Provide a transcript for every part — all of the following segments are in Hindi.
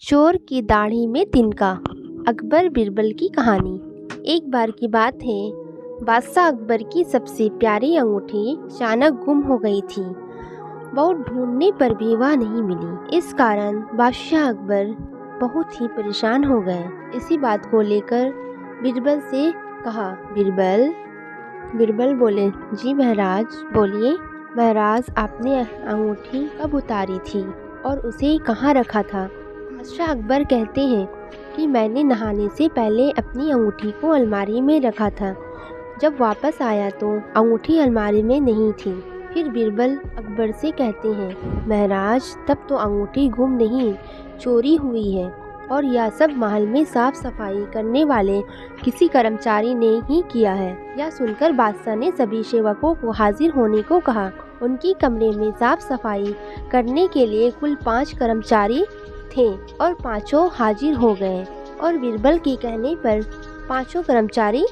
चोर की दाढ़ी में तिनका। अकबर बीरबल की कहानी। एक बार की बात है, बादशाह अकबर की सबसे प्यारी अंगूठी अचानक गुम हो गई थी। बहुत ढूंढने पर भी वह नहीं मिली। इस कारण बादशाह अकबर बहुत ही परेशान हो गए। इसी बात को लेकर बीरबल से कहा। बीरबल बोले, जी महाराज। बोलिए महाराज, आपने अंगूठी कब उतारी थी और उसे कहाँ रखा था? बादशाह अकबर कहते हैं कि मैंने नहाने से पहले अपनी अंगूठी को अलमारी में रखा था। जब वापस आया तो अंगूठी अलमारी में नहीं थी। फिर बीरबल अकबर से कहते हैं, महाराज तब तो अंगूठी गुम नहीं, चोरी हुई है और यह सब महल में साफ सफाई करने वाले किसी कर्मचारी ने ही किया है। यह सुनकर बादशाह ने सभी सेवकों को हाजिर होने को कहा। उनकी कमरे में साफ सफाई करने के लिए कुल 5 कर्मचारी थे और पांचों हाजिर हो गए और बीरबल के कहने पर पांचों कर्मचारी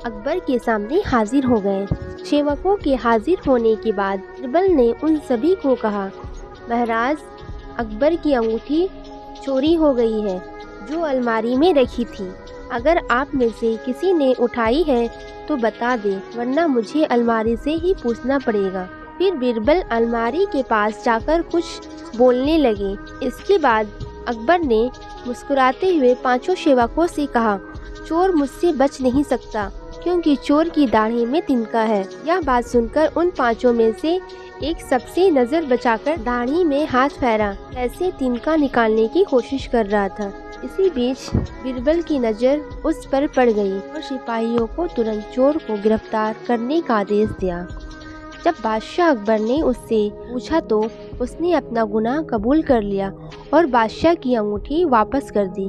अकबर के सामने हाजिर हो गए। सेवकों के हाजिर होने के बाद बीरबल ने उन सभी को कहा, महाराज अकबर की अंगूठी चोरी हो गई है जो अलमारी में रखी थी। अगर आप में से किसी ने उठाई है तो बता दे, वरना मुझे अलमारी से ही पूछना पड़ेगा। फिर बीरबल अलमारी के पास जाकर कुछ बोलने लगे। इसके बाद अकबर ने मुस्कुराते हुए पांचों सेवकों से कहा, चोर मुझसे बच नहीं सकता क्योंकि चोर की दाढ़ी में तिनका है। यह बात सुनकर उन पांचों में से एक सबसे नजर बचाकर दाढ़ी में हाथ फेरा, ऐसे तिनका निकालने की कोशिश कर रहा था। इसी बीच बीरबल की नज़र उस पर पड़ गई और सिपाहियों को तुरंत चोर को गिरफ्तार करने का आदेश दिया। जब बादशाह अकबर ने उससे पूछा तो उसने अपना गुनाह कबूल कर लिया और बादशाह की अंगूठी वापस कर दी।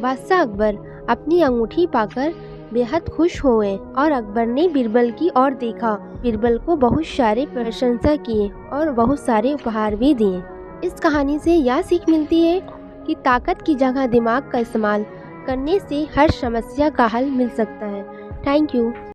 बादशाह अकबर अपनी अंगूठी पाकर बेहद खुश हुए और अकबर ने बीरबल की ओर देखा। बीरबल को बहुत सारे प्रशंसा किए और बहुत सारे उपहार भी दिए। इस कहानी से यह सीख मिलती है कि ताकत की जगह दिमाग का इस्तेमाल करने से हर समस्या का हल मिल सकता है। Thank you.